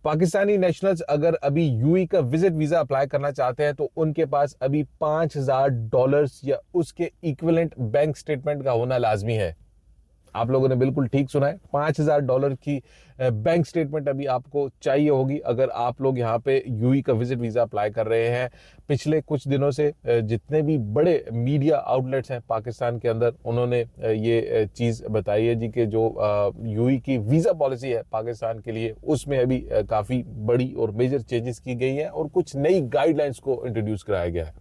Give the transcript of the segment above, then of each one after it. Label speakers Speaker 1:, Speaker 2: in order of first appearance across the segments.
Speaker 1: Pakistani nationals अगर अभी UAE का विजिट वीजा अप्लाई करना चाहते हैं तो उनके पास अभी $5,000 या उसके इक्विवेलेंट बैंक स्टेटमेंट का होना लाजमी है। आप लोगों ने बिल्कुल ठीक सुना है, $5,000 की बैंक स्टेटमेंट अभी आपको चाहिए होगी अगर आप लोग यहाँ पे यूएई का विजिट वीजा अप्लाई कर रहे हैं। पिछले कुछ दिनों से जितने भी बड़े मीडिया आउटलेट्स हैं पाकिस्तान के अंदर, उन्होंने ये चीज़ बताई है जी कि जो यूएई की वीज़ा पॉलिसी है पाकिस्तान के लिए, उसमें अभी काफ़ी बड़ी और मेजर चेंजेस की गई हैं और कुछ नई गाइडलाइंस को इंट्रोड्यूस कराया गया है।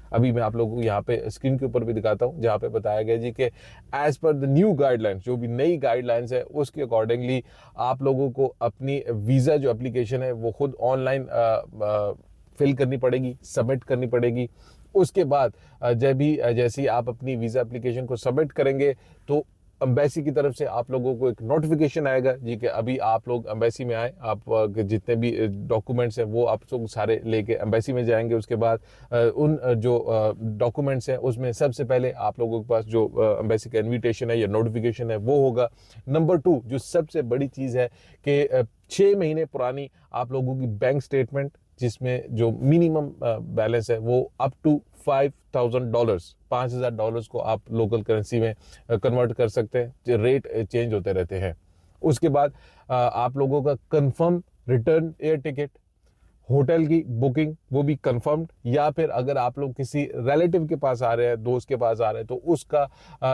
Speaker 1: अभी मैं आप लोगों को यहाँ पे स्क्रीन के ऊपर भी दिखाता हूँ, जहाँ पे बताया गया जी कि as per the new guidelines, जो भी नई गाइडलाइंस है उसके अकॉर्डिंगली आप लोगों को अपनी वीज़ा जो एप्लीकेशन है वो खुद ऑनलाइन फिल करनी पड़ेगी, सबमिट करनी पड़ेगी। उसके बाद जब भी जैसे ही आप अपनी वीज़ा एप्लीकेशन को सबमिट करेंगे तो एम्बेसी की तरफ से आप लोगों को एक नोटिफिकेशन आएगा जी कि अभी आप लोग एम्बेसी में आए, आप जितने भी डॉक्यूमेंट्स हैं वो आप लोग सारे लेके एम्बेसी में जाएंगे। उसके बाद उन जो डॉक्यूमेंट्स हैं उसमें सबसे पहले आप लोगों के पास जो एम्बेसी का इन्विटेशन है या नोटिफिकेशन है वो होगा। नंबर 2 जो सबसे बड़ी चीज़ है कि 6 महीने पुरानी आप लोगों की बैंक स्टेटमेंट, जिसमें जो मिनिमम बैलेंस है वो अप टू $5,000 को आप लोकल करेंसी में कन्वर्ट कर सकते हैं, जो रेट चेंज होते रहते हैं। उसके बाद आप लोगों का confirm return air ticket, hotel की बुकिंग वो भी कंफर्म्ड, या फिर अगर आप लोग किसी रिलेटिव के पास आ रहे हैं, दोस्त के पास आ रहे हैं, तो उसका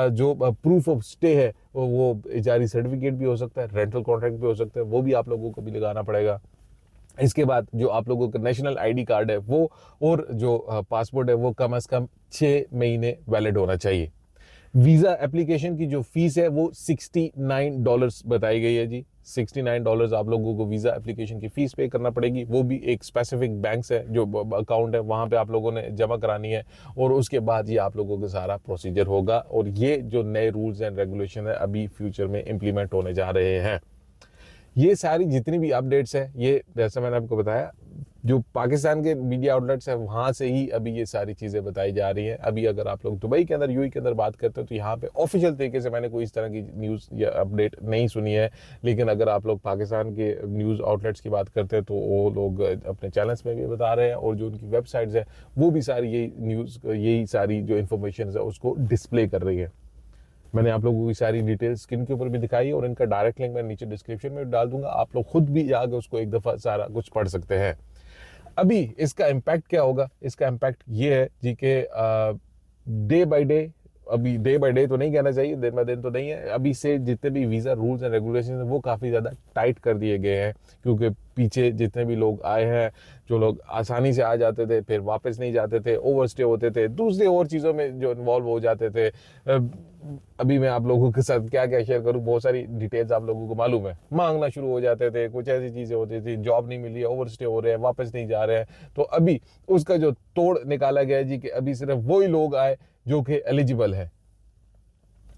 Speaker 1: जो प्रूफ ऑफ स्टे है वो इजारी सर्टिफिकेट भी हो सकता है, रेंटल कॉन्ट्रैक्ट भी हो सकता है, वो भी आप लोगों को भी लगाना पड़ेगा। इसके बाद जो आप लोगों का नेशनल आईडी कार्ड है वो और जो पासपोर्ट है वो कम से कम 6 महीने वैलिड होना चाहिए। वीज़ा एप्लीकेशन की जो फीस है वो $69 बताई गई है जी। $69 आप लोगों को वीज़ा एप्लीकेशन की फ़ीस पे करना पड़ेगी, वो भी एक स्पेसिफिक बैंक से जो अकाउंट है वहाँ पे आप लोगों ने जमा करानी है, और उसके बाद ये आप लोगों का सारा प्रोसीजर होगा। और ये जो नए रूल्स एंड रेगुलेशन है अभी फ्यूचर में इम्प्लीमेंट होने जा रहे हैं। ये सारी जितनी भी अपडेट्स हैं, ये जैसा मैंने आपको बताया, जो पाकिस्तान के मीडिया आउटलेट्स हैं वहाँ से ही अभी ये सारी चीज़ें बताई जा रही हैं। अभी अगर आप लोग दुबई के अंदर, यूएई के अंदर बात करते हो तो यहाँ पे ऑफिशियल तरीके से मैंने कोई इस तरह की न्यूज़ या अपडेट नहीं सुनी है। लेकिन अगर आप लोग पाकिस्तान के न्यूज़ आउटलेट्स की बात करते हैं तो वो लोग अपने चैनल्स में भी बता रहे हैं, और जो उनकी वेबसाइट्स हैं वो भी सारी यही न्यूज़, यही सारी जो इन्फॉर्मेशन है उसको डिस्प्ले कर रही है। मैंने आप लोगों की सारी डिटेल्स स्क्रीन के ऊपर भी दिखाई है और इनका डायरेक्ट लिंक मैं नीचे डिस्क्रिप्शन में डाल दूंगा, आप लोग खुद भी जाकर उसको एक दफ़ा सारा कुछ पढ़ सकते हैं। अभी इसका इम्पैक्ट क्या होगा? इसका इम्पैक्ट ये है जी कि डे बाय डे, अभी डे बाय डे तो नहीं कहना चाहिए, दिन बाय दिन तो नहीं है, अभी से जितने भी वीज़ा रूल्स एंड रेगुलेशन हैं वो काफ़ी ज़्यादा टाइट कर दिए गए हैं। क्योंकि पीछे जितने भी लोग आए हैं, जो लोग आसानी से आ जाते थे फिर वापस नहीं जाते थे, ओवर स्टे होते थे, दूसरी और चीज़ों में जो इन्वॉल्व हो जाते थे। अभी मैं आप लोगों के साथ क्या क्या शेयर करूं, बहुत सारी डिटेल्स आप लोगों को मालूम है। मांगना शुरू हो जाते थे, कुछ ऐसी चीज़ें होती थी, जॉब नहीं मिली है, ओवर स्टे हो रहे हैं, वापस नहीं जा रहे हैं। तो अभी उसका जो तोड़ निकाला गया जी कि अभी सिर्फ वही लोग आए जो कि एलिजिबल है।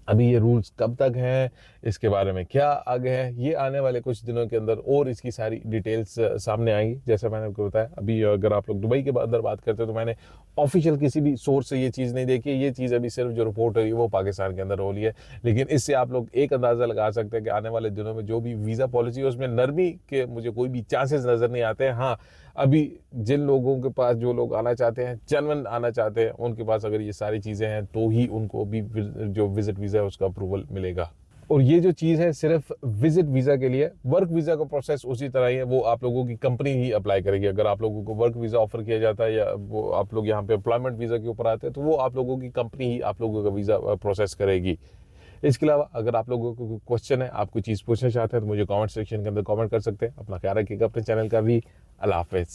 Speaker 1: अभी ये रूल्स कब तक हैं, इसके बारे में क्या आगे है, ये आने वाले कुछ दिनों के अंदर और इसकी सारी डिटेल्स सामने आएंगी। जैसा मैंने आपको बताया, अभी अगर आप लोग दुबई के अंदर बात करते हैं तो मैंने ऑफिशियल किसी भी सोर्स से ये चीज़ नहीं देखी, ये चीज़ अभी सिर्फ जो रिपोर्ट हुई वो पाकिस्तान के अंदर हो रही है। लेकिन इससे आप लोग एक अंदाज़ा लगा सकते हैं कि आने वाले दिनों में जो भी वीज़ा पॉलिसी है उसमें नरमी के मुझे कोई भी चांसेस नज़र नहीं आते हैं। हाँ, अभी जिन लोगों के पास, जो लोग आना चाहते हैं, जेन्युइन आना चाहते हैं, उनके पास अगर ये सारी चीज़ें हैं तो ही उनको भी जो विजिट वीज़ा है उसका अप्रूवल मिलेगा। और ये जो चीज़ है सिर्फ विजिट वीज़ा के लिए, वर्क वीज़ा का प्रोसेस उसी तरह ही है, वो आप लोगों की कंपनी ही अप्लाई करेगी। अगर आप लोगों को वर्क वीज़ा ऑफर किया जाता है या वो आप लोग यहाँ पे एम्प्लॉयमेंट वीज़ा के ऊपर आते हैं तो वो आप लोगों की कंपनी ही आप लोगों का वीज़ा प्रोसेस करेगी। इसके अलावा अगर आप लोगों को कोई क्वेश्चन है, आप कोई चीज़ पूछना चाहते हैं तो मुझे कमेंट सेक्शन के अंदर कमेंट कर सकते हैं। अपना ख्याल रखिएगा, अपने चैनल का भी। अल्लाह हाफिज़।